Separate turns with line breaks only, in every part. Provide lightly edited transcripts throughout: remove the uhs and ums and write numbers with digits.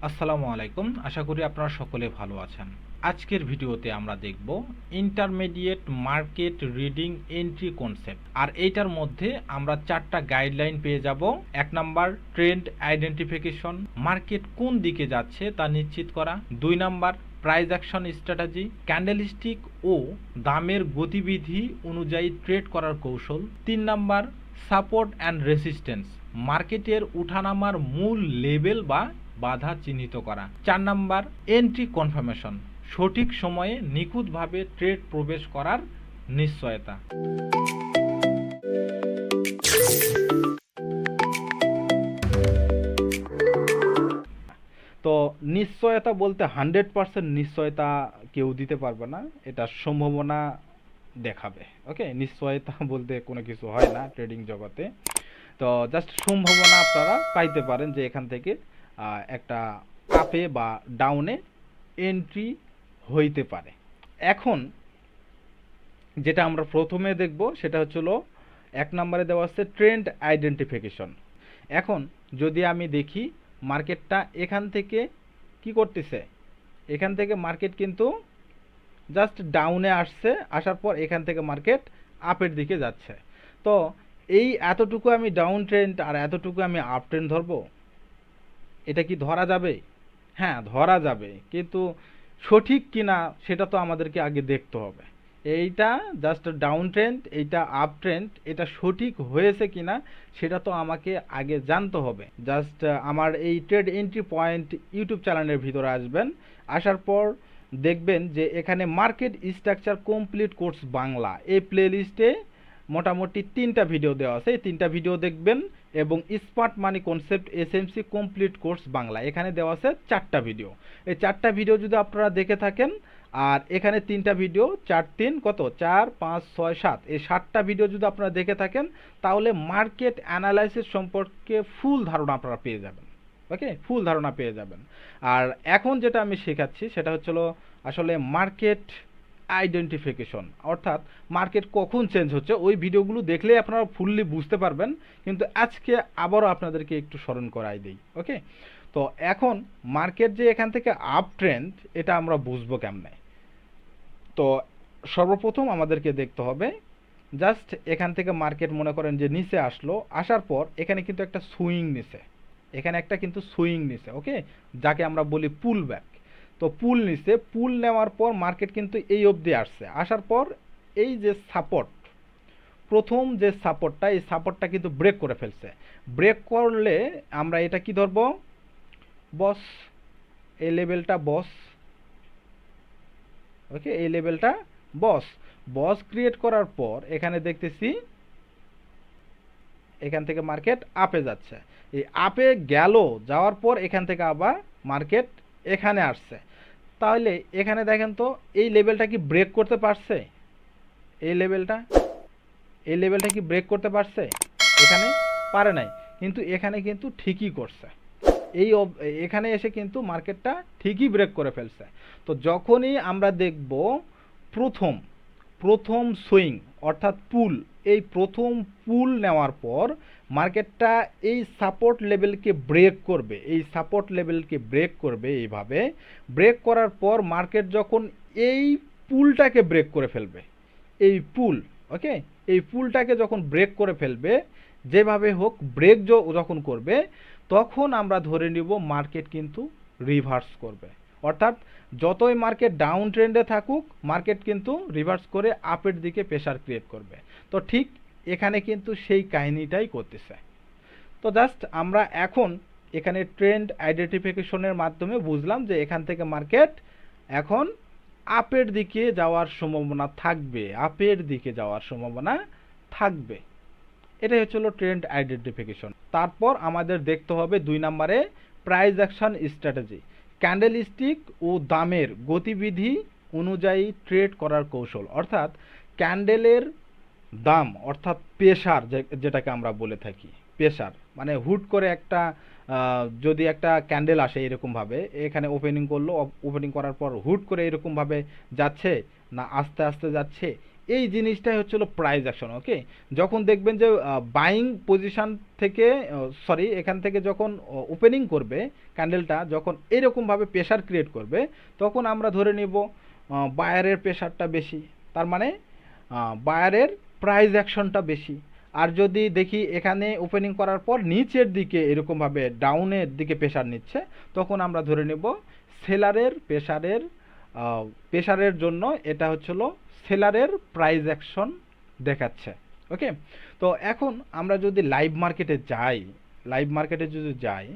আসসালামু আলাইকুম। আশা করি আপনারা সকলে ভালো আছেন। আজকের ভিডিওতে আমরা দেখব intermediate market reading entry concept. আর এইটার মধ্যে আমরা 4টা গাইডলাইন পেয়ে যাব। 1 নাম্বার ট্রেন্ড আইডেন্টিফিকেশন, মার্কেট কোন দিকে যাচ্ছে তা নিশ্চিত করা। 2 number price action strategy, candlestick ও দামের গতিবিধি অনুযায়ী ট্রেড করার কৌশল। 3 নাম্বার সাপোর্ট অ্যান্ড রেসিস্ট্যান্স, মার্কেটের উঠানামার মূল লেভেল বা বাধা চিহ্নিত করা। 4 নাম্বার এন্ট্রি কনফার্মেশন, সঠিক সময়ে নিখুঁতভাবে ট্রেড প্রবেশ করার নিশ্চয়তা। তো নিশ্চয়তা বলতে 100% নিশ্চয়তা কেউ দিতে পারবে না, এটা সম্ভাবনা দেখাবে। ওকে, নিশ্চয়তা বলতে কোনো কিছু হয় না ট্রেডিং জগতে। তো জাস্ট সম্ভাবনা আপনারা পাইতে পারেন যে এখান থেকে একটা আপে বা ডাউনে এন্ট্রি হইতে পারে। এখন যেটা আমরা প্রথমে দেখব সেটা হচ্ছিল 1 নম্বরে দেওয়া আছে ট্রেন্ড আইডেন্টিফিকেশন। এখন যদি আমি দেখি মার্কেটটা এখান থেকে কি করতেছে, এখান থেকে মার্কেট কিন্তু জাস্ট ডাউনে আসছে, আসার পর এখান থেকে মার্কেট আপের দিকে যাচ্ছে। তো এই এতটুকু আমি ডাউন ট্রেন্ড আর এতটুকু আমি আপ ট্রেন্ড ধরবো, এটা কি ধরা যাবে? হ্যাঁ, ধরা যাবে, কিন্তু সঠিক কিনা সেটা তো আমাদেরকে আগে দেখতে হবে। এইটা জাস্ট ডাউন ট্রেন্ড, এইটা আপ ট্রেন্ড, এটা সঠিক হয়েছে কিনা সেটা তো আমাকে আগে জানতে হবে। জাস্ট আমার এই ট্রেড এন্ট্রি পয়েন্ট ইউটিউব চ্যানেলের ভিতরে আসবেন, আসার পর দেখবেন যে এখানে market structure complete course Bangla এই প্লেলিস্টে মোটামুটি 3টা ভিডিও দেওয়া আছে। এই 3টা ভিডিও দেখবেন এবং স্মার্ট মানি concept SMC complete course Bangla এখানে দেওয়া আছে 4টা ভিডিও। এই 4টা ভিডিও যদি আপনারা দেখে থাকেন, আর এখানে 3টা ভিডিও, 4 3 কত 4 5 6 7, এই 7টা ভিডিও যদি আপনারা দেখে থাকেন তাহলে মার্কেট অ্যানালাইসিস সম্পর্কে ফুল ধারণা আপনারা পেয়ে যাবেন। ওকে, ফুল ধারণা পেয়ে যাবেন। আর এখন যেটা আমি শেখাচ্ছি সেটা হচ্ছিল আসলে মার্কেট আইডেন্টিফিকেশন, অর্থাৎ মার্কেট কখন চেঞ্জ হচ্ছে ওই ভিডিওগুলো দেখলেই আপনারা ফুললি বুঝতে পারবেন, কিন্তু আজকে আবারও আপনাদেরকে একটু স্মরণ করাই দিই। ওকে, তো এখন মার্কেট যে এখান থেকে আপ ট্রেন্ড এটা আমরা বুঝবো কেমনে? তো সর্বপ্রথম আমাদেরকে দেখতে হবে জাস্ট এখান থেকে মার্কেট মনে করেন যে নিচে আসলো, আসার পর এখানে কিন্তু একটা সুইং নিছে, এখানে একটা কিন্তু সুইং নিছে। ওকে, যাকে আমরা বলি পুল ব্যাক। তো পুল নিছে, পুল নেওয়ার পর মার্কেট কিন্তু এই অবধি আসছে, আসার পর এই যে সাপোর্ট, প্রথম যে সাপোর্টটা, এই সাপোর্টটা কিন্তু ব্রেক করে ফেলছে। ব্রেক করলে আমরা এটা কি ধরবো? বস, এই লেভেলটা বস। ওকে, এই লেভেলটা বস। বস ক্রিয়েট করার পর এখানে দেখতেছি এখান থেকে মার্কেট আপে যাচ্ছে। এই আপে গেল, যাওয়ার পর এখান থেকে আবার মার্কেট এখানে আসছে। তাহলে এখানে দেখেন তো এই লেভেলটা কি ব্রেক করতে পারছে? এই লেভেলটা, এই লেভেলটা কি ব্রেক করতে পারছে? এখানে পারে নাই, কিন্তু এখানে কিন্তু ঠিকই করছে। এই এখানে এসে কিন্তু মার্কেটটা ঠিকই ব্রেক করে ফেলছে। তো যখনই আমরা দেখব প্রথম প্রথম সুইং অর্থাৎ পুল, এই প্রথম পুল নেওয়ার পর মার্কেটটা এই সাপোর্ট লেভেলকে ব্রেক করবে, এই সাপোর্ট লেভেলকে ব্রেক করবে এইভাবে। ব্রেক করার পর মার্কেট যখন এই পুলটাকে ব্রেক করে ফেলবে, এই পুল, ওকে, এই পুলটাকে যখন ব্রেক করে ফেলবে, যেভাবে হোক ব্রেক যখন করবে, তখন আমরা ধরে নিব মার্কেট কিন্তু রিভার্স করবে। অর্থাৎ যতই মার্কেট ডাউন ট্রেন্ডে থাকুক, মার্কেট কিন্তু রিভার্স করে আপের দিকে প্রেসার ক্রিয়েট করবে। তো ঠিক এখানে কিন্তু সেই কাহিনীটাই করতেছে। তো জাস্ট আমরা এখন এখানে ট্রেন্ড আইডেন্টিফিকেশনের মাধ্যমে বুঝলাম যে এখান থেকে মার্কেট এখন আপের দিকে যাওয়ার সম্ভাবনা থাকবে, আপের দিকে যাওয়ার সম্ভাবনা থাকবে। এটাই হচ্ছিল ট্রেন্ড আইডেন্টিফিকেশন। তারপর আমাদের দেখতে হবে 2 নম্বরে প্রাইস অ্যাকশন স্ট্র্যাটেজি, ক্যান্ডেলস্টিক ও দামের গতিবিধি অনুযায়ী ট্রেড করার কৌশল। অর্থাৎ ক্যান্ডেলের দাম অর্থাৎ প্রেসার, যেটাকে আমরা বলে থাকি প্রেসার, মানে হুট করে একটা যদি একটা ক্যান্ডেল আসে এরকমভাবে, এখানে ওপেনিং করলো, ওপেনিং করার পর হুট করে এরকমভাবে যাচ্ছে না আস্তে আস্তে যাচ্ছে, এই জিনিসটাই হচ্ছিল প্রাইস অ্যাকশন। ওকে, যখন দেখবেন যে বাইং পজিশন থেকে সরি এখান থেকে যখন ওপেনিং করবে ক্যান্ডেলটা, যখন এরকমভাবে প্রেশার ক্রিয়েট করবে, তখন আমরা ধরে নিব বায়ারের প্রেশারটা বেশি, তার মানে বায়ারের প্রাইস অ্যাকশনটা বেশি। আর যদি দেখি এখানে ওপেনিং করার পর নিচের দিকে এরকমভাবে ডাউনের দিকে প্রেশার নিচ্ছে, তখন আমরা ধরে নেব সেলারের প্রেশারের জন্য এটা হচ্ছিল সেলারের প্রাইস অ্যাকশন দেখাচ্ছে। ওকে, তো এখন আমরা যদি লাইভ মার্কেটে যদি যাই,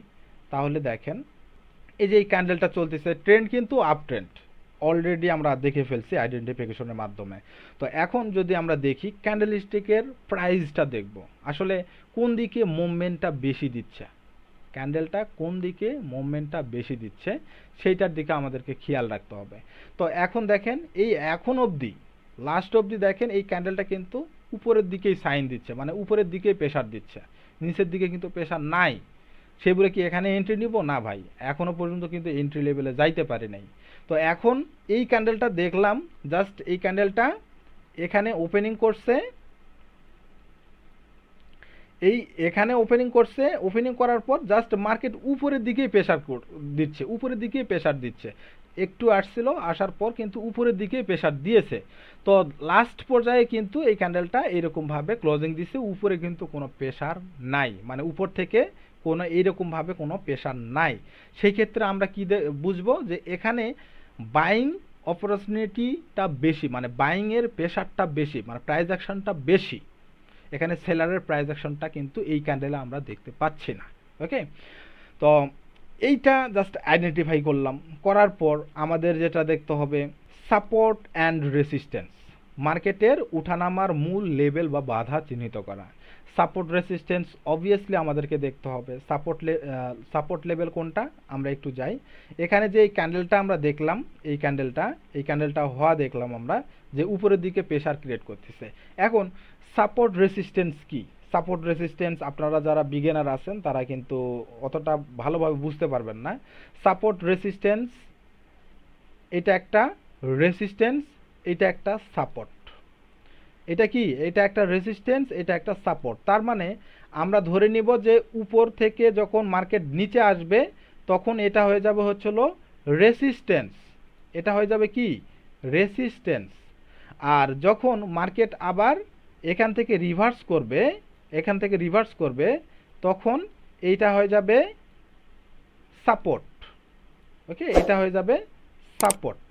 তাহলে দেখেন এই যে এই ক্যান্ডেলটা চলতেছে, ট্রেন্ড কিন্তু আপ ট্রেন্ড অলরেডি আমরা দেখে ফেলছি আইডেন্টিফিকেশনের মাধ্যমে। তো এখন যদি আমরা দেখি ক্যান্ডেল স্টিকের প্রাইসটা দেখব আসলে কোন দিকে মুভমেন্টটা বেশি দিচ্ছে, ক্যান্ডেলটা কোন দিকে মুভমেন্টটা বেশি দিচ্ছে সেইটার দিকে আমাদেরকে খেয়াল রাখতে হবে। তো এখন দেখেন এই এখন অবধি লাস্ট অবধি দেখেন এই ক্যান্ডেলটা কিন্তু উপরের দিকেই সাইন দিচ্ছে, মানে উপরের দিকেই প্রেশার দিচ্ছে, নিচের দিকে কিন্তু প্রেশার নাই। সে বলে কি এখানে এন্ট্রি নিব না ভাই, এখনো পর্যন্ত কিন্তু এন্ট্রি লেভেলে যাইতে পারি নাই। তো এখন এই ক্যান্ডেলটা দেখলাম, জাস্ট এই ক্যান্ডেলটা এখানে ওপেনিং করছে, এখানে ওপেনিং করার পর জাস্ট মার্কেট উপরের দিকেই প্রেশার দিচ্ছে, একটু আসছিল, আসার পর কিন্তু উপরের দিকেই প্রেশার দিয়েছে। তো লাস্ট পর্যায়ে কিন্তু এই ক্যান্ডেলটা এরকমভাবে ক্লোজিং দিছে, উপরে কিন্তু কোনো প্রেশার নাই, মানে উপর থেকে কোনো এইরকমভাবে কোনো প্রেশার নাই। সেই ক্ষেত্রে আমরা কি বুঝবো যে এখানে বাইং অপরচুনিটিটা বেশি, মানে বাইংয়ের প্রেশারটা বেশি, মানে প্রাইস অ্যাকশনটা বেশি। এখানে সেলারের প্রাইস অ্যাকশনটা কিন্তু এই ক্যান্ডেলে আমরা দেখতে পাচ্ছি না। ওকে, তো এইটা জাস্ট আইডেন্টিফাই করার পর আমাদের যেটা দেখতে হবে সাপোর্ট অ্যান্ড রেসিস্ট্যান্স, মার্কেটের উঠানামার মূল লেভেল বা বাধা চিহ্নিত করা। সাপোর্ট রেসিস্ট্যান্স অবভিয়াসলি আমাদেরকে দেখতে হবে, সাপোর্ট লেভেল কোনটা আমরা একটু যাই। এখানে যে এই ক্যান্ডেলটা আমরা দেখলাম, এই ক্যান্ডেলটা হওয়া দেখলাম আমরা যে উপরের দিকে প্রেশার ক্রিয়েট করতেছে। এখন সাপোর্ট রেসিস্ট্যান্স কি? সাপোর্ট রেসিস্ট্যান্স আপনারা যারা বিগিনার আছেন তারা কিন্তু অতটা ভালোভাবে বুঝতে পারবেন না। সাপোর্ট রেসিস্ট্যান্স, এটা একটা রেসিস্ট্যান্স, এটা একটা সাপোর্ট। এটা কি? এটা একটা রেসিস্ট্যান্স, এটা একটা সাপোর্ট। তার মানে আমরা ধরে নিব যে উপর থেকে যখন মার্কেট নিচে আসবে তখন এটা হয়ে যাবে হচ্ছিল রেসিস্ট্যান্স, এটা হয়ে যাবে কি? রেসিস্ট্যান্স। আর যখন মার্কেট আবার এখান থেকে রিভার্স করবে তখন এইটা হয়ে যাবে সাপোর্ট। ওকে, এটা হয়ে যাবে সাপোর্ট।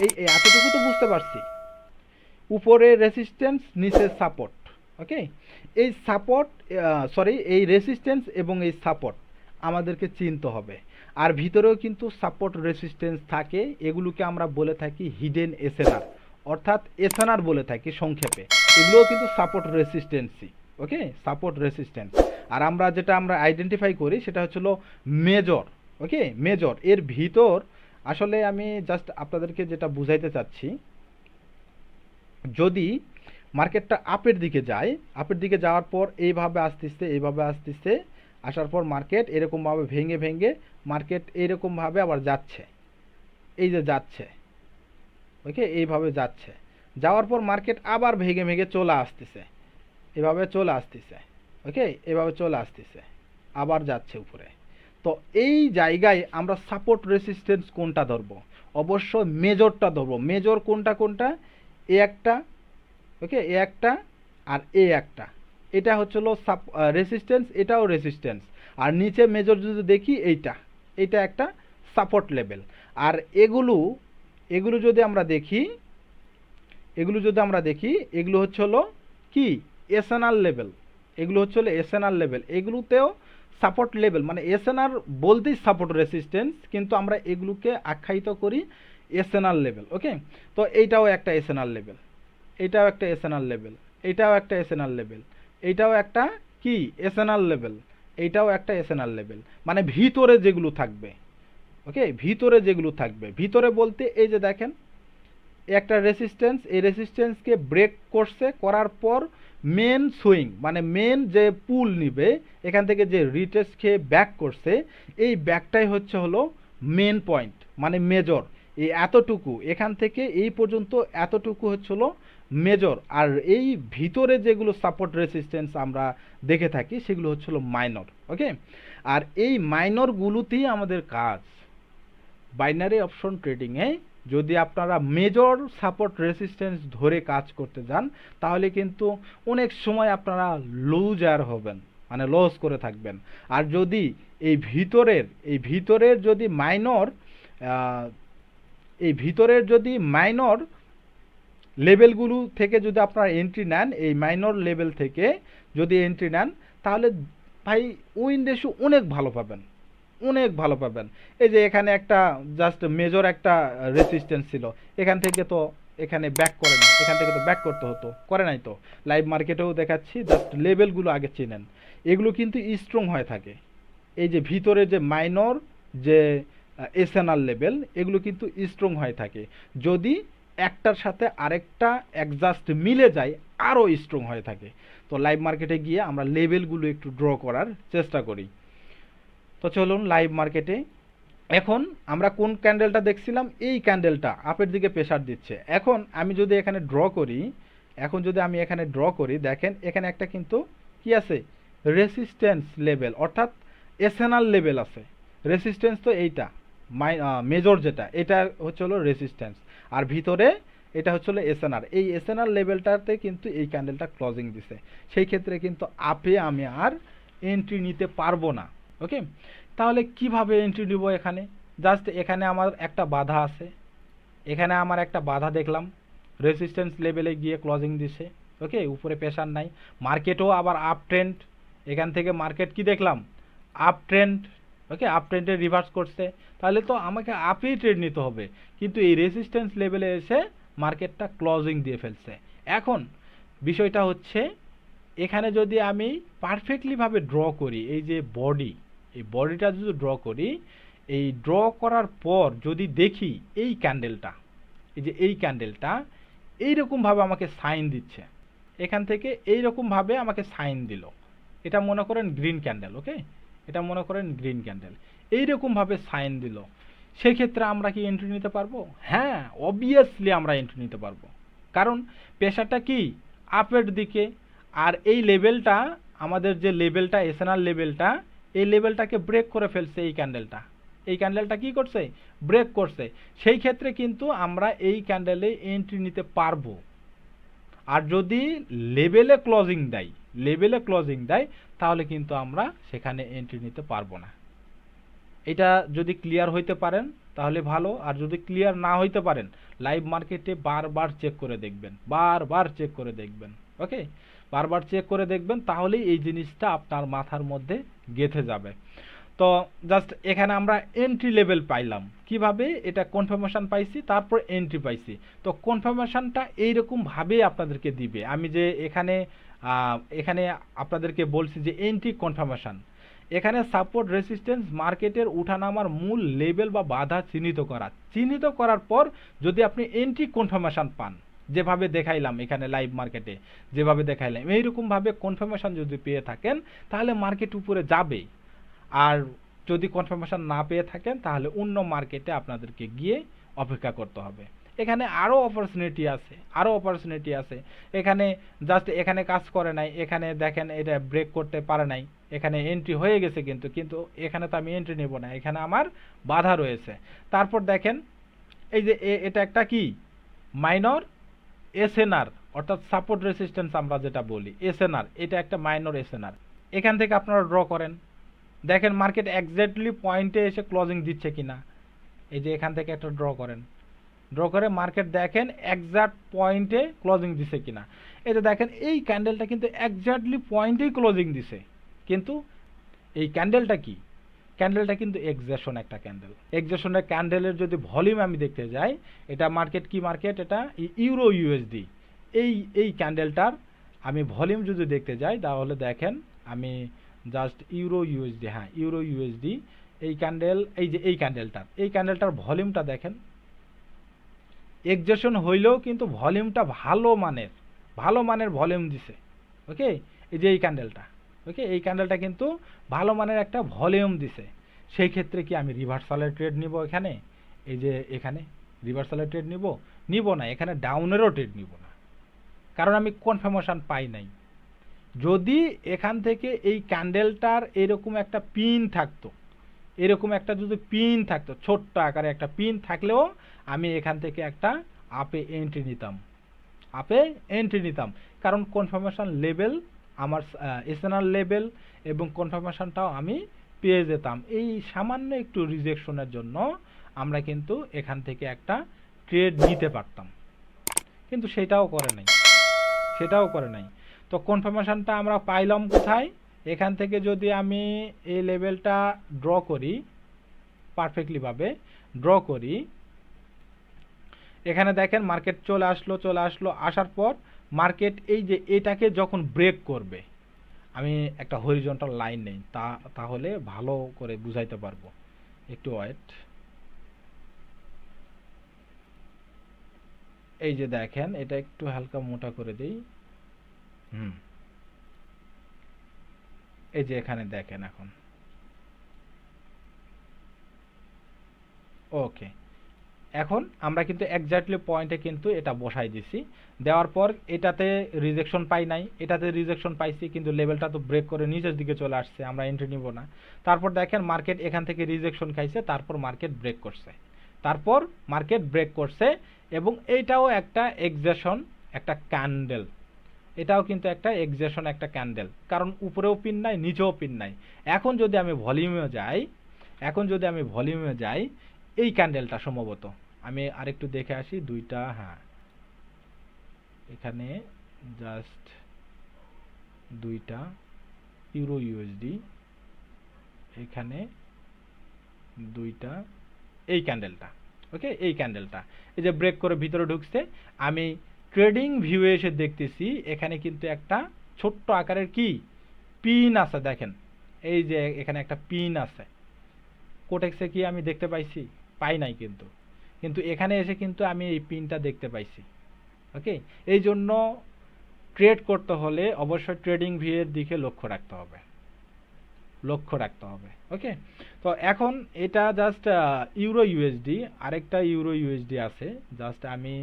এই এতটুকু তো বুঝতে পারছি, উপরে রেসিস্ট্যান্স, নিচে সাপোর্ট। ওকে, এই এই রেসিস্ট্যান্স এবং এই সাপোর্ট আমাদেরকে চিনতে হবে। আর ভিতরেও কিন্তু সাপোর্ট রেসিস্ট্যান্স থাকে, এগুলোকে আমরা বলে থাকি হিডেন এসএনআর, অর্থাৎ এসএনআর বলে থাকি সংক্ষেপে। এগুলোও কিন্তু সাপোর্ট রেসিস্ট্যান্সই। ওকে, সাপোর্ট রেসিস্ট্যান্স। আর আমরা যেটা আইডেন্টিফাই করি সেটা হচ্ছিল মেজর। ওকে, মেজর এর ভিতর আসলে আমি জাস্ট আপনাদেরকে যেটা বুঝাইতে চাচ্ছি, যদি মার্কেটটা আপের দিকে যাওয়ার পর এইভাবে আসতেছে, আসার পর মার্কেট এরকমভাবে ভেঙে মার্কেট এরকমভাবে আবার যাচ্ছে, এই যে যাচ্ছে। ওকে, এইভাবে যাওয়ার পর মার্কেট আবার ভেঙে চলে আসতেছে, এভাবে চলে আসতেছে। ওকে, এভাবে চলে আসতেছে, আবার যাচ্ছে উপরে। তো এই জায়গায় আমরা সাপোর্ট রেসিস্ট্যান্স কোনটা ধরবো? অবশ্যই মেজরটা ধরবো। মেজর কোনটা? এ একটা, ওকে, এ একটা আর এ একটা, এটা হচ্ছিল রেসিস্ট্যান্স, এটাও রেসিস্ট্যান্স। আর নিচে মেজর যদি দেখি এইটা একটা সাপোর্ট লেভেল। আর এগুলো যদি আমরা দেখি এগুলো হচ্ছে হলো কি? SNR level. এগুলো হচ্ছে হলো এসএনআর লেভেল। এগুলোতেও সাপোর্ট লেভেল, মানে এসএনআর বলতেই সাপোর্ট রেসিস্ট্যান্স, কিন্তু আমরা এগুলোকে আখ্যায়িত করি এসএনআর লেভেল। ওকে, তো এইটাও একটা এসএনআর লেভেল, এইটাও একটা এসএনআর লেভেল, এইটাও একটা এসএনআর লেভেল, এইটাও একটা কি? এসএনআর লেভেল, এইটাও একটা এসএনআর লেভেল। মানে ভিতরে যেগুলো থাকবে, ওকে, ভিতরে বলতে এই যে দেখেন একটা রেসিস্ট্যান্স, এই রেসিস্ট্যান্সকে ব্রেক করার পর মেন সুইং, মানে মেন যে পুল নিবে এখান থেকে যে রিটেস্ট খেয়ে ব্যাক করছে, এই ব্যাকটাই হচ্ছে হলো মেন পয়েন্ট, মানে মেজর। এই এতটুকু এখান থেকে এই পর্যন্ত এতটুকু হচ্ছিল মেজর, আর এই ভিতরে যেগুলো সাপোর্ট রেসিস্ট্যান্স আমরা দেখে থাকি সেগুলো হচ্ছিল মাইনর। ওকে, আর এই মাইনরগুলোতেই আমাদের কাজ। বাইনারি অপশন ট্রেডিংয়ে যদি আপনারা মেজর সাপোর্ট রেসিস্ট্যান্স ধরে কাজ করতে যান তাহলে কিন্তু অনেক সময় আপনারা লুজার হবেন, মানে লস করে থাকবেন। আর যদি এই ভিতরের যদি মাইনর লেভেলগুলো থেকে যদি আপনারা এন্ট্রি নেন, এই মাইনর লেভেল থেকে যদি এন্ট্রি নেন তাহলে ভাই উইন রেশিও অনেক ভালো পাবেন, অনেক ভালো পাবেন। এই যে এখানে একটা জাস্ট মেজর একটা রেসিস্ট্যান্স ছিল, এখান থেকে তো এখানে ব্যাক করে না, এখান থেকে তো ব্যাক করতে হতো, করে নাই তো। লাইভ মার্কেটেও দেখাচ্ছি, জাস্ট লেভেলগুলো আগে চিনেন, এগুলো কিন্তু স্ট্রং হয়ে থাকে। এই যে ভিতরে যে মাইনর যে এসএনআর লেভেল এগুলো কিন্তু স্ট্রং হয়ে থাকে, যদি একটার সাথে আরেকটা অ্যাডজাস্ট মিলে যায় আরও স্ট্রং হয়ে থাকে। তো লাইভ মার্কেটে গিয়ে আমরা লেভেলগুলো একটু ড্র করার চেষ্টা করি। তো চলুন লাইভ মার্কেটে, এখন আমরা কোন ক্যান্ডেলটা দেখছিলাম, এই ক্যান্ডেলটা আপের দিকে প্রেসার দিচ্ছে। এখন আমি যদি এখানে ড্র করি, দেখেন এখানে একটা কিন্তু কি আছে, রেসিস্ট্যান্স লেভেল অর্থাৎ এসএনআর লেভেল আছে। রেসিস্ট্যান্স তো এইটা মেজর যেটা, এটা হচ্ছে হলো রেসিস্ট্যান্স, আর ভিতরে এটা হচ্ছে হলো এসএনআর। এই এসএনআর লেভেলটাতে কিন্তু এই ক্যান্ডেলটা ক্লোজিং দিছে, সেই ক্ষেত্রে কিন্তু আপে আমি আর এন্ট্রি নিতে পারবো না। ওকে, তাহলে কিভাবে এন্ট্রি নিব? এখানে জাস্ট এখানে আমার একটা বাধা আছে, এখানে আমার একটা বাধা দেখলাম, রেসিস্ট্যান্স লেভেলে গিয়ে ক্লোজিং দিছে। ওকে, উপরে প্রেসার নাই, মার্কেটও আবার আপ ট্রেন্ড, এখান থেকে মার্কেট কি দেখলাম, আপ ট্রেন্ড। ওকে, আপ ট্রেন্ডে রিভার্স করছে, তাহলে তো আমাকে আপেই ট্রেড নিতে হবে, কিন্তু এই রেসিস্ট্যান্স লেভেলে এসে মার্কেটটা ক্লোজিং দিয়ে ফেলছে। এখন বিষয়টা হচ্ছে এখানে যদি আমি পারফেক্টলিভাবে ড্র করি, এই যে বডি, এই বডিটা যদি ড্র করি, এই ড্র করার পর যদি দেখি এই ক্যান্ডেলটা, এই যে এই ক্যান্ডেলটা এইরকমভাবে আমাকে সাইন দিচ্ছে, এখান থেকে এইরকমভাবে আমাকে সাইন দিল, এটা মনে করেন গ্রিন ক্যান্ডেল। ওকে, এটা মনে করেন গ্রিন ক্যান্ডেল, এইরকমভাবে সাইন দিল, সেক্ষেত্রে আমরা কি এন্ট্রি নিতে পারবো? হ্যাঁ, অবভিয়াসলি আমরা এন্ট্রি নিতে পারবো, কারণ প্রেসারটা কি আপের দিকে, আর এই লেভেলটা আমাদের যে লেভেলটা এসএনআর লেভেলটা, এই লেভেলটাকে ব্রেক করে ফেলছে এই ক্যান্ডেলটা কি করছে, ব্রেক করছে। সেই ক্ষেত্রে কিন্তু আমরা এই ক্যান্ডেলে এন্ট্রি নিতে পারবো। আর যদি লেভেলে ক্লোজিং দেয় তাহলে কিন্তু আমরা সেখানে এন্ট্রি নিতে পারবো না। এটা যদি ক্লিয়ার হইতে পারেন তাহলে ভালো, আর যদি ক্লিয়ার না হইতে পারেন লাইভ মার্কেটে বারবার চেক করে দেখবেন। ওকে, বারবার চেক করে দেখবেন, তাহলেই এই জিনিসটা আপনার মাথার মধ্যে গেঁথে যাবে। তো জাস্ট এখানে আমরা এন্ট্রি লেভেল পাইলাম, কিভাবে এটা কনফার্মেশন পাইছি, তারপর এন্ট্রি পাইছি। তো কনফার্মেশনটা এইরকম ভাবে আপনাদেরকে দিবে, আমি যে এখানে আপনাদেরকে বলছি যে এন্ট্রি কনফার্মেশন, এখানে সাপোর্ট রেসিস্ট্যান্স মার্কেটের উঠানামার মূল লেভেল বা বাধা চিহ্নিত করার পর যদি আপনি এন্ট্রি কনফার্মেশন পান, যেভাবে দেখাইলাম এখানে লাইভ মার্কেটে যেভাবে দেখাইলাম, এইরকমভাবে কনফার্মেশন যদি পেয়ে থাকেন তাহলে মার্কেট উপরে যাবে। আর যদি কনফার্মেশন না পেয়ে থাকেন তাহলে অন্য মার্কেটে আপনাদেরকে গিয়ে অপেক্ষা করতে হবে। এখানে আরও অপরচুনিটি আছে, এখানে জাস্ট এখানে কাজ করে নাই, এখানে দেখেন এটা ব্রেক করতে পারে নাই, এখানে এন্ট্রি হয়ে গেছে, কিন্তু এখানে তো আমি এন্ট্রি নেব না, এখানে আমার বাধা রয়েছে। তারপর দেখেন এই যে এটা একটা কি মাইনর এসএনআর, অর্থাৎ সাপোর্ট রেসিস্ট্যান্স আমরা যেটা বলি এসএনআর, এটা একটা মাইনর এসএনআর। এখান থেকে আপনারা ড্র করেন, দেখেন মার্কেট এক্স্যাক্টলি পয়েন্টে এসে ক্লোজিং দিচ্ছে কিনা। এই যে এখান থেকে একটা ড্র করে মার্কেট দেখেন এক্স্যাক্ট পয়েন্টে ক্লোজিং দিছে কিনা। এই যে দেখেন এই ক্যান্ডেলটা কিন্তু এক্স্যাক্টলি পয়েন্টেই ক্লোজিং দিছে, কিন্তু এই ক্যান্ডেলটা কিন্তু এক্সেশন একটা ক্যান্ডেল। এক্সেশনের ক্যান্ডেলের যদি ভলিউম আমি দেখতে যাই, এটা মার্কেট এটা ইউরো ইউএসডি, এই ক্যান্ডেলটার আমি ভলিউম যদি দেখতে যাই তাহলে দেখেন আমি জাস্ট ইউরো ইউএসডি এই ক্যান্ডেল, এই ক্যান্ডেলটার ভলিউমটা দেখেন, এক্সেশন হইলেও কিন্তু ভলিউমটা ভালো মানের ভলিউম দিছে। ওকে, এই যে এই ক্যান্ডেলটা কিন্তু ভালো মানের একটা ভলিউম দিছে। সেই ক্ষেত্রে কি আমি রিভার্সালের ট্রেড নিব এখানে, এই যে এখানে রিভার্সালের ট্রেড নিব না, এখানে ডাউনেরও ট্রেড নিব না, কারণ আমি কনফার্মেশন পাই নাই। যদি এখান থেকে এই ক্যান্ডেলটার এরকম একটা পিন থাকতো, এরকম একটা যদি পিন থাকতো, ছোট্ট আকারে একটা পিন থাকলেও আমি এখান থেকে একটা আপে এন্ট্রি নিতাম, কারণ কনফার্মেশন লেভেল আমার এসএনআর লেভেল এবং কনফার্মেশনটাও আমি পেয়ে যেতাম। এই সামান্য একটু রিজেকশনের জন্য আমরা কিন্তু এখান থেকে একটা ট্রেড নিতে পারতাম, কিন্তু সেটাও করে নাই। তো কনফার্মেশনটা আমরা পাইলাম কোথায়? এখান থেকে যদি আমি এই লেভেলটা ড্র করি, পারফেক্টলি ভাবে ড্র করি, এখানে দেখেন মার্কেট চলে আসলো, আসার পর মার্কেট এই যে এটাকে যখন ব্রেক করবে, আমি একটা হরিজন্টাল লাইন নেই, তাহলে ভালো করে বুঝাইতে পারবো। একটু ওয়েট। এই যে দেখেন, এটা একটু হালকা মোটা করে দেই। এই যে এখানে দেখেন এখন, ওকে, এখন আমরা কিন্তু এক্স্যাক্টলি পয়েন্টে কিন্তু এটা বসাই দিছি। দেওয়ার পর এটাতে রিজেকশন পাই নাই, এটাতে রিজেকশন পাইছি, কিন্তু লেভেলটা তো ব্রেক করে নিচের দিকে চলে আসছে, আমরা এন্ট্রি নিব না। তারপর দেখেন মার্কেট এখান থেকে রিজেকশন খাইছে, তারপর মার্কেট ব্রেক করছে, এবং এইটাও একটা এক্সেশন, একটা ক্যান্ডেল, এটাও কিন্তু একটা এক্সেশন, একটা ক্যান্ডেল, কারণ উপরেও পিন নাই, নিচেও পিন নাই। এখন যদি আমি ভলিউমে যাই, এই ক্যান্ডেলটা সম্ভবত আমি আরেকটু দেখে আসি, দুইটা, হ্যাঁ, এখানে জাস্ট দুইটা ইউরো ইউএসডি, এখানে দুইটা, এই ক্যান্ডেলটা, ওকে, এই ক্যান্ডেলটা এই যে ব্রেক করে ভিতরে ঢুকছে, আমি ট্রেডিং ভিউয়ে এসে দেখতেছি এখানে কিন্তু একটা ছোট্ট আকারের কি পিন আছে, দেখেন এই যে এখানে একটা পিন আছে। কোটেক্সে কি আমি দেখতে পাই নাই, কিন্তু এখানে এসে কিন্তু আমি এই পিনটা দেখতে পাইছি। ওকে, এই জন্য ট্রেড করতে হলে অবশ্যই ট্রেডিং ভিউয়ের দিকে লক্ষ্য রাখতে হবে। ওকে, তো এখন এটা জাস্ট ইউরো ইউএসডি, আরেকটা ইউরো ইউএসডি আছে, জাস্ট আমি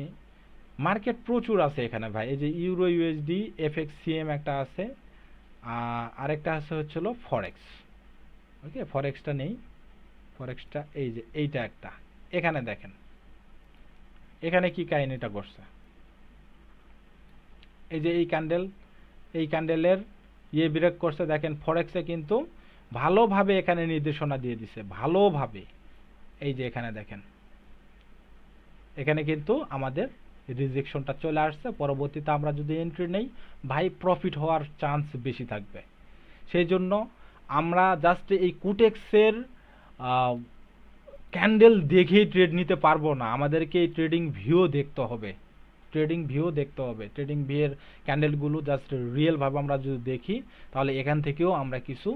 মার্কেট প্রচুর আছে এখানে ভাই। এই যে ইউরো ইউএসডি এফএক্সসিএম একটা আছে, আরেকটা আছে হচ্ছিল ফরেক্স। ওকে, ফরেক্সটা নেই, ফরেক্সটা এই যে এইটা একটা, এখানে দেখেন এখানে কি কাহিনীটা করছে। এই যে এই ক্যান্ডেলের ব্রেক করছে, দেখেন ফরেক্সে কিন্তু ভালোভাবে এখানে নির্দেশনা দিয়ে দিছে, ভালোভাবে। এই যে এখানে দেখেন, এখানে কিন্তু আমাদের রিজেকশনটা চলে আসছে, পরবর্তীতে আমরা যদি এন্ট্রি নেই ভাই, প্রফিট হওয়ার চান্স বেশি থাকবে। সেই জন্য আমরা জাস্ট এই কুটেক্সের ক্যান্ডেল দেখেই ট্রেড নিতে পারবো না, আমাদেরকে এই ট্রেডিং ভিউ দেখতে হবে। ট্রেডিং ভিউয়ের ক্যান্ডেলগুলো জাস্ট রিয়েলভাবে আমরা যদি দেখি, তাহলে এখান থেকেও আমরা কিছু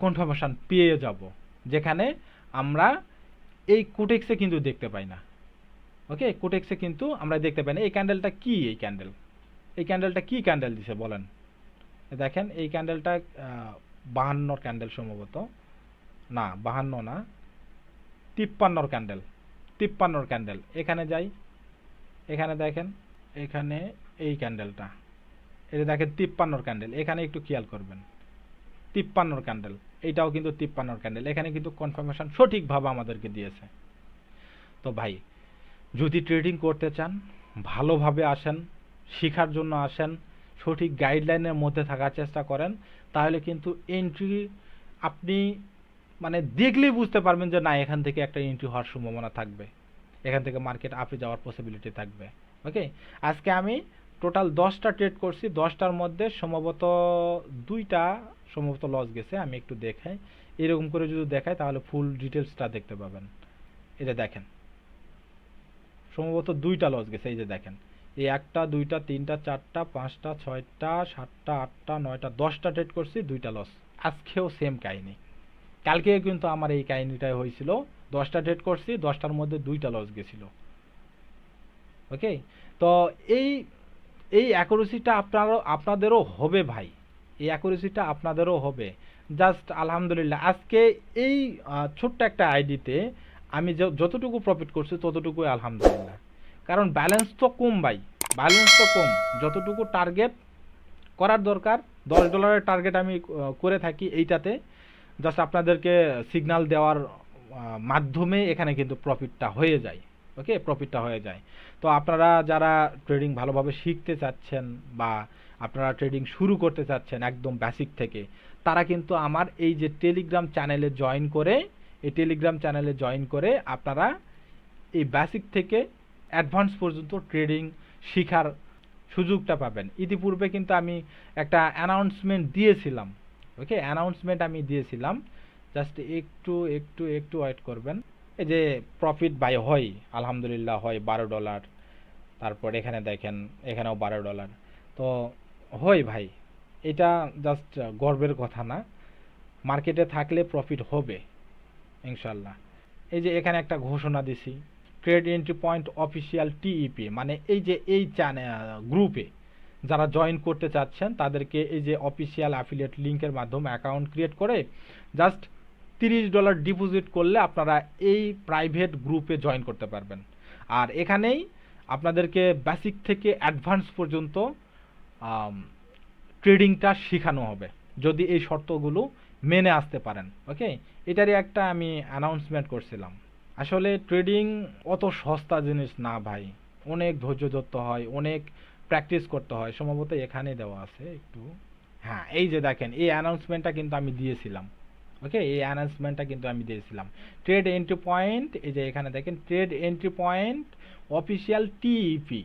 কনফার্মেশন পেয়ে যাব, যেখানে আমরা এই কোটেক্সে কিন্তু দেখতে পাই না। ওকে, কোটেক্সে কিন্তু আমরা দেখতে পাই না। এই ক্যান্ডেলটা কি, এই ক্যান্ডেলটা কি ক্যান্ডেল দিছে বলেন? দেখেন এই ক্যান্ডেলটা 52 ক্যান্ডেল সম্ভবত, না 52 না, 53 ক্যান্ডেল। এখানে যাই, এখানে দেখেন, এখানে এই ক্যান্ডেলটা, এটা দেখেন 53 ক্যান্ডেল, এখানে একটু খেয়াল করবেন, 53 ক্যান্ডেল, এইটাও কিন্তু 53 ক্যান্ডেল, এখানে কিন্তু কনফার্মেশন সঠিকভাবে আমাদেরকে দিয়েছে। তো ভাই, যদি ট্রেডিং করতে চান, ভালোভাবে আসেন, শেখার জন্য আসেন, সঠিক গাইডলাইনের মধ্যে থাকার চেষ্টা করেন, তাহলে কিন্তু এন্ট্রি আপনি মানে দেখলেই বুঝতে পারবেন যে না, এখান থেকে একটা এন্ট্রি হওয়ার সম্ভাবনা থাকবে, এখান থেকে মার্কেট আপে যাওয়ার পসিবিলিটি থাকবে। ওকে, আজকে আমি টোটাল 10টা ট্রেড করছি, 10টার মধ্যে সম্ভবত 2টা লস গেছে। আমি একটু দেখাই, এরকম করে যদি দেখাই তাহলে ফুল ডিটেলসটা দেখতে পাবেন। এটা দেখেন, সম্ভবত 2টা লস গেছে। এই যে দেখেন, এই 1টা 2টা 3টা 4টা 5টা 6টা 7টা 8টা 9টা 10টা ট্রেড করছি, 2টা লস। আজকেও সেম কাহিনী, কালকেও কিন্তু আমার এই কাহিনীটাই হয়েছিল, 10টা ট্রেড করছি, 10টার মধ্যে 2টা লস গেছিল। ওকে, তো এই অ্যাকুরেসিটা আপনাদেরও হবে ভাই, এই অ্যাকুরেসিটা আপনাদেরও হবে। জাস্ট আলহামদুলিল্লাহ, আজকে এই ছোট্ট একটা আইডিতে আমি যতটুকু প্রফিট করছি ততটুকুই আলহামদুলিল্লাহ। কারণ ব্যালেন্স তো কম ভাই, ব্যালেন্স তো কম। যতটুকু টার্গেট করার দরকার, $10 টার্গেট আমি করে থাকি এইটাতে, জাস্ট আপনাদেরকে সিগন্যাল দেওয়ার মাধ্যমে এখানে কিন্তু প্রফিটটা হয়ে যায়। ওকে, প্রফিটটা হয়ে যায়। তো আপনারা যারা ট্রেডিং ভালোভাবে শিখতে চাচ্ছেন বা আপনারা ট্রেডিং শুরু করতে চাচ্ছেন একদম বেসিক থেকে, তারা কিন্তু আমার এই যে টেলিগ্রাম চ্যানেলে জয়েন করে, এই টেলিগ্রাম চ্যানেলে জয়েন করে আপনারা এই বেসিক থেকে অ্যাডভান্স পর্যন্ত ট্রেডিং শেখার সুযোগটা পাবেন। ইতিপূর্বে কিন্তু আমি একটা অ্যানাউন্সমেন্ট দিয়েছিলাম। ওকে, অ্যানাউন্সমেন্ট আমি দিয়েছিলাম, জাস্ট একটু ওয়েট করবেন। এই যে প্রফিট বাই হয়, আলহামদুলিল্লাহ হয় $12। তারপর এখানে দেখেন, এখানেও $12। তো হয় ভাই, এটা জাস্ট গর্বের কথা না, মার্কেটে থাকলে প্রফিট হবে ইনশাল্লাহ। এই যে এখানে একটা ঘোষণা দিছি, ট্রেড এন্ট্রি পয়েন্ট অফিসিয়াল টিইপি, মানে এই যে এই গ্রুপে যারা জয়েন করতে চাচ্ছেন তাদেরকে এই যে অফিসিয়াল অ্যাফিলিয়েট লিঙ্কের মাধ্যমে অ্যাকাউন্ট ক্রিয়েট করে জাস্ট $30 ডিপোজিট করলে আপনারা এই প্রাইভেট গ্রুপে জয়েন করতে পারবেন। আর এখানেই আপনাদেরকে বেসিক থেকে অ্যাডভান্স পর্যন্ত ট্রেডিংটা শেখানো হবে, যদি এই শর্তগুলো মেনে আসতে পারেন। ওকে, এটারই একটা আমি অ্যানাউন্সমেন্ট করছিলাম। আসলে ট্রেডিং অত সস্তা জিনিস না ভাই, অনেক ধৈর্য ধরতে হয়, অনেক প্র্যাকটিস করতে হয়। সম্ভবত এখানে দেওয়া আছে একটু, হ্যাঁ এই যে দেখেন, এই অ্যানাউন্সমেন্টটা কিন্তু আমি দিয়েছিলাম। ওকে, এই অ্যানাউন্সমেন্টটা কিন্তু আমি দিয়েছিলাম। ট্রেড এন্ট্রি পয়েন্ট, এই যে এখানে দেখেন ট্রেড এন্ট্রি পয়েন্ট অফিসিয়াল টিইপি,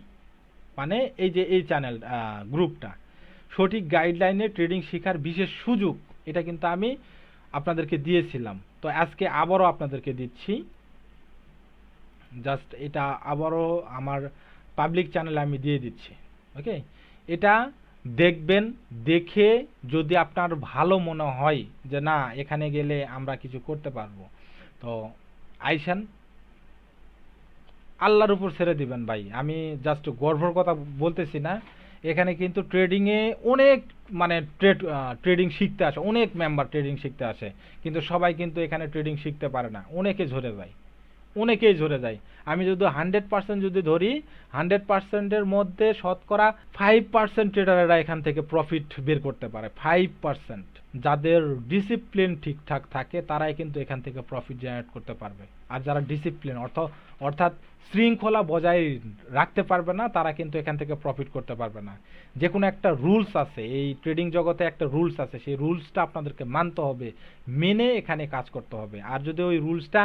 মানে এই যে এই চ্যানেল গ্রুপটা সঠিক গাইডলাইনে ট্রেডিং শেখার বিশেষ সুযোগ, এটা কিন্তু আমি আপনাদেরকে দিয়েছিলাম। তো আজকে আবারও আপনাদেরকে দিচ্ছি, জাস্ট এটা আবারও আমার পাবলিক চ্যানেলে আমি দিয়ে দিচ্ছি। ওকে, এটা দেখবেন, দেখে যদি আপনার ভালো মনে হয় যে না এখানে গেলে আমরা কিছু করতে পারবো, তো আইসেন, আল্লাহর উপর ছেড়ে দিবেন ভাই। আমি জাস্ট গর্বর কথা বলতেছি না, এখানে কিন্তু ট্রেডিংয়ে অনেক মানে ট্রেডিং শিখতে আসে, অনেক মেম্বার ট্রেডিং শিখতে আসে, কিন্তু সবাই কিন্তু এখানে ট্রেডিং শিখতে পারে না, অনেকে ঝরে যায়, অনেকেই ঝরে যায়। আমি যদি 100% যদি ধরি, 100%-এর মধ্যে শতকরা 5% ট্রেডারেরা এখান থেকে প্রফিট বের করতে পারে। 5% যাদের ডিসিপ্লিন ঠিকঠাক থাকে তারাই কিন্তু এখান থেকে প্রফিট জেনারেট করতে পারবে। আর যারা ডিসিপ্লিন অর্থাৎ শৃঙ্খলা বজায় রাখতে পারবে না, তারা কিন্তু এখান থেকে প্রফিট করতে পারবে না। যে কোনো একটা রুলস আছে, এই ট্রেডিং জগতে একটা রুলস আছে, সেই রুলসটা আপনাদেরকে মানতে হবে, মেনে এখানে কাজ করতে হবে। আর যদি ওই রুলসটা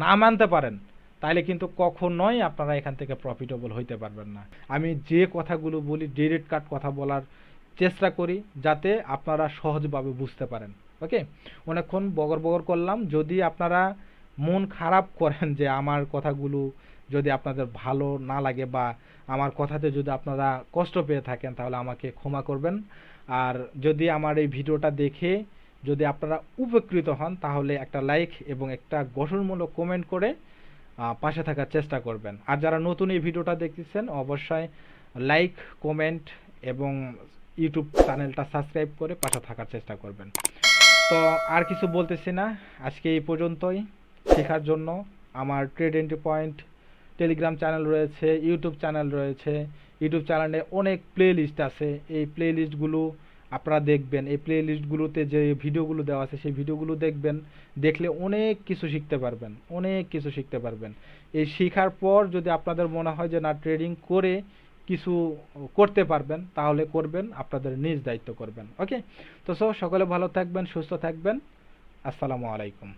না মানতে পারেন তাহলে কিন্তু কখনোই আপনারা এখান থেকে প্রফিটেবল হইতে পারবেন না। আমি যে কথাগুলো বলি ডিরেক্ট কাট কথা বলার চেষ্টা করি যাতে আপনারা সহজভাবে বুঝতে পারেন। ওকে, অনেকক্ষণ বগর বগর করলাম। যদি আপনারা মন খারাপ করেন যে আমার কথাগুলো যদি আপনাদের ভালো না লাগে বা আমার কথাতে যদি আপনারা কষ্ট পেয়ে থাকেন, তাহলে আমাকে ক্ষমা করবেন। আর যদি আমার এই ভিডিওটা দেখে যদি আপনারা উপকৃত হন, তাহলে একটা লাইক এবং একটা গঠনমূলক কমেন্ট করে পাশে থাকার চেষ্টা করবেন। আর যারা নতুন এই ভিডিওটা দেখতেছেন, অবশ্যই লাইক, কমেন্ট এবং ইউটিউব চ্যানেলটা সাবস্ক্রাইব করে পাশে থাকার চেষ্টা করবেন। তো আর কিছু বলতেছি না, আজকে এই পর্যন্তই। শেখার জন্য আমার trade entry point Telegram channel রয়েছে, ইউটিউব চ্যানেল রয়েছে। ইউটিউব চ্যানেলে অনেক প্লে লিস্ট আছে, এই প্লে লিস্টগুলো আপনারা দেখবেন। এই প্লে লিস্টগুলোতে যে ভিডিওগুলো দেওয়া আছে সেই ভিডিওগুলো দেখবেন, দেখলে অনেক কিছু শিখতে পারবেন, অনেক কিছু শিখতে পারবেন। এই শেখার পর যদি আপনাদের মনে হয় যে না ট্রেডিং করে কিছু করতে পারবেন, তাহলে করবেন, আপনাদের নিজ দায়িত্ব করবেন। ওকে, তো সকলে ভালো থাকবেন, সুস্থ থাকবেন। আসসালামু আলাইকুম।